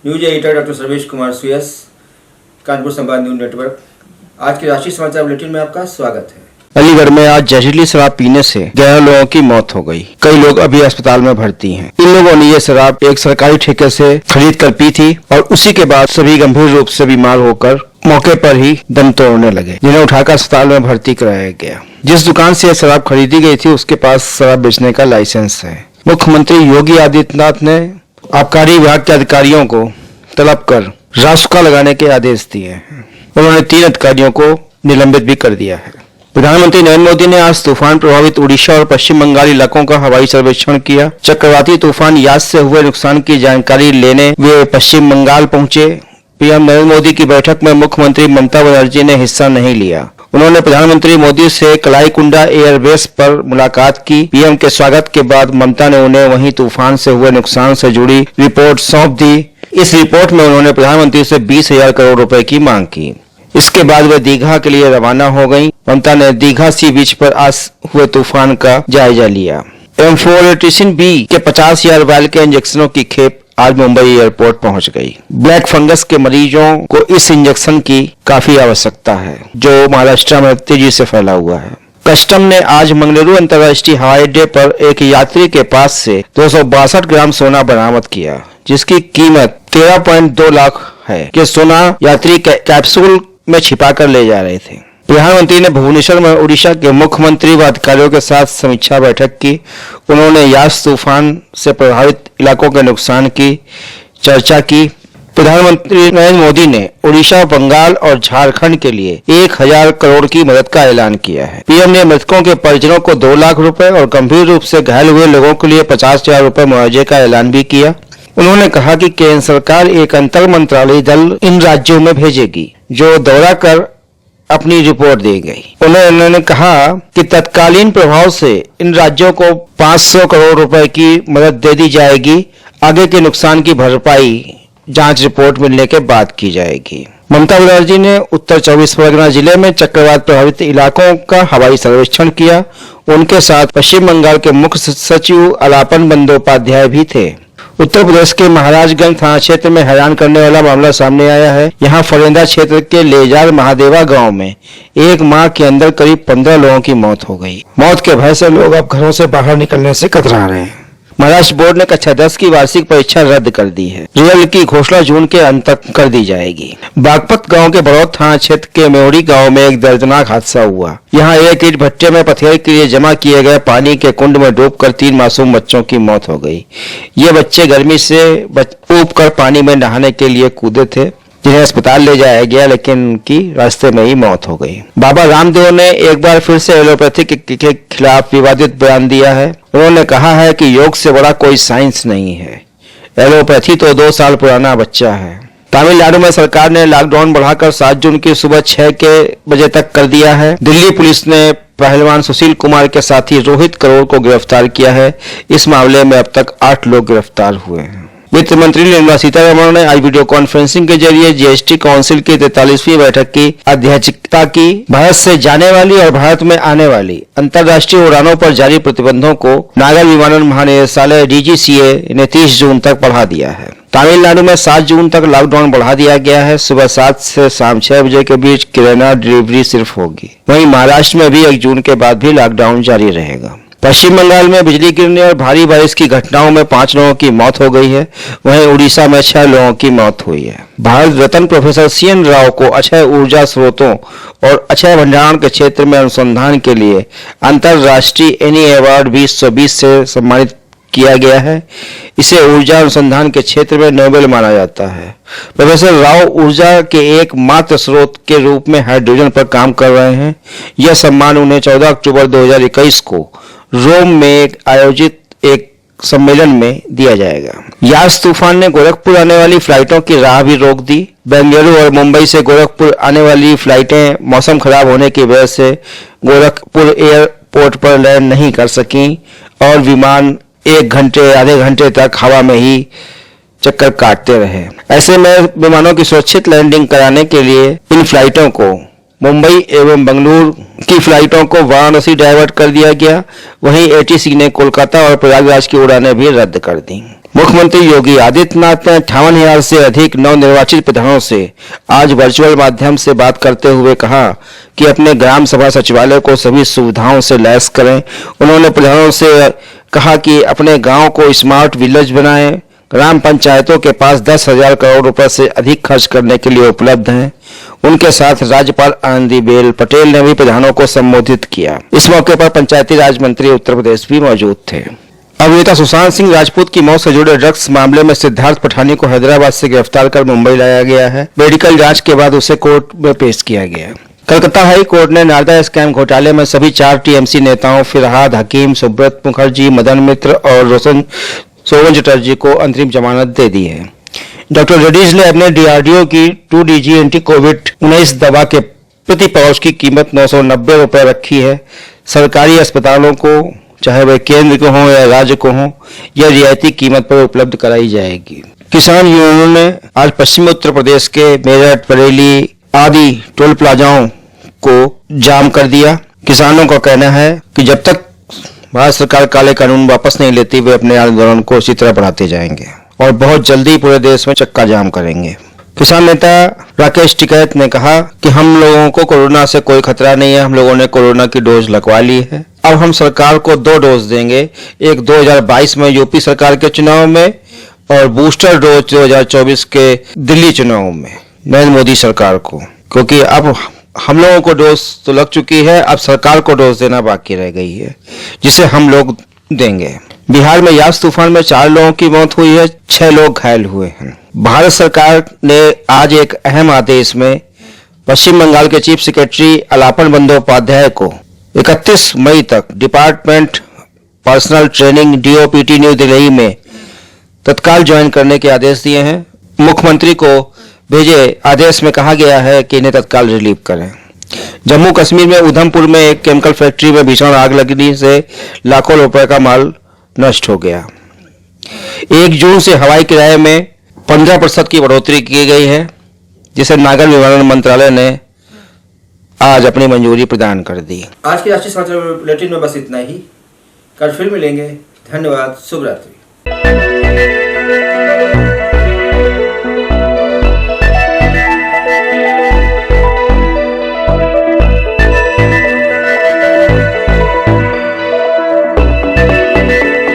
News editor doctor Sarvesh Kumar Suyas, Kanpur Samvad news network. आज के राष्ट्रीय समाचार बुलेटिन में आपका स्वागत है। अलीगढ़ में आज जहरीली शराब पीने से 11 लोगों की मौत हो गई। कई लोग अभी अस्पताल में भर्ती हैं। इन लोगों ने ये शराब एक सरकारी ठेके से खरीद कर पी थी और उसी के बाद सभी गंभीर रूप से बीमार होकर मौके पर ही दम तोड़ने लगे, जिन्हें उठाकर अस्पताल में भर्ती कराया गया। जिस दुकान से यह शराब खरीदी गई थी उसके पास शराब बेचने का लाइसेंस है। मुख्यमंत्री योगी आदित्यनाथ ने आबकारी विभाग के अधिकारियों को तलब कर रासुका लगाने के आदेश दिए हैं। उन्होंने 3 अधिकारियों को निलंबित भी कर दिया है। प्रधानमंत्री नरेंद्र मोदी ने आज तूफान प्रभावित उड़ीसा और पश्चिम बंगाल इलाकों का हवाई सर्वेक्षण किया। चक्रवाती तूफान यास से हुए नुकसान की जानकारी लेने वे पश्चिम बंगाल पहुंचे। पीएम नरेंद्र मोदी की बैठक में मुख्यमंत्री ममता बनर्जी ने हिस्सा नहीं लिया। उन्होंने प्रधानमंत्री मोदी से कलाईकुंडा एयरबेस पर मुलाकात की। पीएम के स्वागत के बाद ममता ने उन्हें वहीं तूफान से हुए नुकसान से जुड़ी रिपोर्ट सौंप दी। इस रिपोर्ट में उन्होंने प्रधानमंत्री से 20,000 करोड़ रुपए की मांग की। इसके बाद वे दीघा के लिए रवाना हो गईं। ममता ने दीघा सी बीच पर आज हुए तूफान का जायजा लिया। एम्फोटेरेटिन बी के 50,000 वायल के इंजेक्शनों की खेप आज मुंबई एयरपोर्ट पहुंच गई। ब्लैक फंगस के मरीजों को इस इंजेक्शन की काफी आवश्यकता है, जो महाराष्ट्र में तेजी से फैला हुआ है। कस्टम ने आज मंगलुरु अंतर्राष्ट्रीय हवाई अड्डे पर एक यात्री के पास से 262 ग्राम सोना बरामद किया, जिसकी कीमत 13.2 लाख है। कि सोना यात्री कैप्सूल में छिपाकर ले जा रहे थे। प्रधानमंत्री ने भुवनेश्वर में उड़ीसा के मुख्यमंत्री व अधिकारियों के साथ समीक्षा बैठक की। उन्होंने यास तूफान से प्रभावित इलाकों के नुकसान की चर्चा की। प्रधानमंत्री नरेंद्र मोदी ने उड़ीसा, बंगाल और झारखंड के लिए 1,000 करोड़ की मदद का ऐलान किया है। पीएम ने मृतकों के परिजनों को 2 लाख रुपए और गंभीर रूप से घायल हुए लोगों के लिए 50,000 रुपए मुआवजे का ऐलान भी किया। उन्होंने कहा कि केंद्र सरकार एक अंतर मंत्रालयी दल इन राज्यों में भेजेगी, जो दौरा कर अपनी रिपोर्ट देगी। उन्होंने कहा कि तत्कालीन प्रभाव से इन राज्यों को 500 करोड़ रुपए की मदद दे दी जाएगी। आगे के नुकसान की भरपाई जांच रिपोर्ट मिलने के बाद की जाएगी। ममता बनर्जी ने उत्तर 24 परगना जिले में चक्रवात प्रभावित इलाकों का हवाई सर्वेक्षण किया। उनके साथ पश्चिम बंगाल के मुख्य सचिव अलापन बंदोपाध्याय भी थे। उत्तर प्रदेश के महाराजगंज थाना क्षेत्र में हैरान करने वाला मामला सामने आया है। यहाँ फरेंदा क्षेत्र के लेजार महादेवा गांव में एक माह के अंदर करीब 15 लोगों की मौत हो गई। मौत के भय से लोग अब घरों से बाहर निकलने से कतरा रहे हैं। महाराष्ट्र बोर्ड ने कक्षा 10 की वार्षिक परीक्षा रद्द कर दी है। रिजल्ट की घोषणा जून के अंत तक कर दी जाएगी। बागपत गांव के बड़ौद थाना क्षेत्र के मेवड़ी गांव में एक दर्दनाक हादसा हुआ। यहां एक ईंट भट्टे में पथेर के लिए जमा किए गए पानी के कुंड में डूबकर 3 मासूम बच्चों की मौत हो गई। ये बच्चे गर्मी से ऊब कर पानी में नहाने के लिए कूदे थे, जिन्हें अस्पताल ले जाया गया, लेकिन उनकी रास्ते में ही मौत हो गई। बाबा रामदेव ने एक बार फिर से एलोपैथी के खिलाफ विवादित बयान दिया है। उन्होंने कहा है कि योग से बड़ा कोई साइंस नहीं है। एलोपैथी तो 2 साल पुराना बच्चा है। तमिलनाडु में सरकार ने लॉकडाउन बढ़ाकर 7 जून की सुबह 6 बजे तक कर दिया है। दिल्ली पुलिस ने पहलवान सुशील कुमार के साथी रोहित करोड़ को गिरफ्तार किया है। इस मामले में अब तक 8 लोग गिरफ्तार हुए हैं। वित्त मंत्री निर्मला सीतारमण ने आज वीडियो कॉन्फ्रेंसिंग के जरिए जीएसटी काउंसिल की 43वीं बैठक की अध्यक्षता की। भारत से जाने वाली और भारत में आने वाली अंतर्राष्ट्रीय उड़ानों पर जारी प्रतिबंधों को नागर विमानन महानिदेशालय डीजीसीए ने 30 जून तक बढ़ा दिया है। तमिलनाडु में 7 जून तक लॉकडाउन बढ़ा दिया गया है। सुबह 7 से शाम 6 बजे के बीच किराना डिलीवरी सिर्फ होगी। वहीं महाराष्ट्र में भी 1 जून के बाद भी लॉकडाउन जारी रहेगा। पश्चिम बंगाल में बिजली गिरने और भारी बारिश की घटनाओं में 5 लोगों की मौत हो गई है। वहीं उड़ीसा में 6 लोगों की मौत हुई है। भारत रत्न प्रोफेसर सीएन राव को अक्षय ऊर्जा स्रोतों और अक्षय भंडारण के क्षेत्र में अनुसंधान के लिए अंतर्राष्ट्रीय एनी अवार्ड 2020 से सम्मानित किया गया है। इसे ऊर्जा अनुसंधान के क्षेत्र में नोबेल माना जाता है। प्रोफेसर राव ऊर्जा के एकमात्र स्रोत के रूप में हाइड्रोजन पर काम कर रहे हैं। यह सम्मान उन्हें 14 अक्टूबर 2021 को रोम में आयोजित एक सम्मेलन में दिया जाएगा। यास तूफान ने गोरखपुर आने वाली फ्लाइटों की राह भी रोक दी। बेंगलुरु और मुंबई से गोरखपुर आने वाली फ्लाइटें मौसम खराब होने की वजह से गोरखपुर एयरपोर्ट पर लैंड नहीं कर सकी और विमान 1 घंटे आधे घंटे तक हवा में ही चक्कर काटते रहे। ऐसे में विमानों की सुरक्षित लैंडिंग कराने के लिए इन फ्लाइटों को मुंबई एवं बेंगलुरु की फ्लाइटों को वाराणसी डाइवर्ट कर दिया गया। वहीं एटीसी ने कोलकाता और प्रयागराज की उड़ानें भी रद्द कर दी। मुख्यमंत्री योगी आदित्यनाथ ने 58,000 से अधिक नवनिर्वाचित प्रधानों से आज वर्चुअल माध्यम से बात करते हुए कहा कि अपने ग्राम सभा सचिवालय को सभी सुविधाओं से लैस करें। उन्होंने प्रधानों से कहा कि अपने गांव को स्मार्ट विलेज बनाएं। ग्राम पंचायतों के पास 10,000 करोड़ रुपए से अधिक खर्च करने के लिए उपलब्ध हैं। उनके साथ राज्यपाल आनंदीबेन पटेल ने भी प्रधानों को संबोधित किया। इस मौके पर पंचायती राज मंत्री उत्तर प्रदेश भी मौजूद थे। अभिनेता सुशांत सिंह राजपूत की मौत से जुड़े ड्रग्स मामले में सिद्धार्थ पठानी को हैदराबाद से गिरफ्तार कर मुंबई लाया गया है। मेडिकल जांच के बाद उसे कोर्ट में पेश किया गया। कलकत्ता हाई कोर्ट ने नारदा स्कैम घोटाले में सभी 4 टीएमसी नेताओं फिरहाद हकीम, सुब्रत मुखर्जी, मदन मित्र और रोशन सोवन चटर्जी को अंतरिम जमानत दे दी है। डॉक्टर रेड्डीज ने अपने डीआरडीओ की 2DG एंटी कोविड-19 दवा के प्रति पाउच की कीमत 990 रुपए रखी है। सरकारी अस्पतालों को, चाहे वह केंद्र को हो या राज्य को हो, यह रियायती कीमत पर उपलब्ध कराई जाएगी। किसान यूनियनों ने आज पश्चिमी उत्तर प्रदेश के मेरठ, बरेली आदि टोल प्लाजाओं को जाम कर दिया। किसानों का कहना है कि जब तक भारत सरकार काले कानून वापस नहीं लेती, वे अपने आंदोलन को इसी तरह बढ़ाते जाएंगे और बहुत जल्दी पूरे देश में चक्का जाम करेंगे। किसान नेता राकेश टिकैत ने कहा कि हम लोगों को कोरोना से कोई खतरा नहीं है। हम लोगों ने कोरोना की डोज लगवा ली है। अब हम सरकार को 2 डोज देंगे, एक 2022 में यूपी सरकार के चुनाव में और बूस्टर डोज 2024 के दिल्ली चुनाव में नरेंद्र मोदी सरकार को, क्योंकि अब हम लोगों को डोज तो लग चुकी है, अब सरकार को डोज देना बाकी रह गई है, जिसे हम लोग देंगे। बिहार में यास तूफान में 4 लोगों की मौत हुई है, 6 लोग घायल हुए हैं। भारत सरकार ने आज एक अहम आदेश में पश्चिम बंगाल के चीफ सेक्रेटरी अलापन बंदोपाध्याय को 31 मई तक department personal training DOPT new Delhi में तत्काल ज्वाइन करने के आदेश दिए हैं। मुख्यमंत्री को भेजे आदेश में कहा गया है कि इन्हें तत्काल रिलीव करें। जम्मू कश्मीर में उधमपुर में एक केमिकल फैक्ट्री में भीषण आग लगने से लाखों रुपए का माल नष्ट हो गया। 1 जून से हवाई किराए में 15% की बढ़ोतरी की गई है, जिसे नागर विमानन मंत्रालय ने आज अपनी मंजूरी प्रदान कर दी। आज के राष्ट्रीय समाचार बुलेटिन में बस इतना ही। कल फिर मिलेंगे। धन्यवाद। शुभ रात्रि।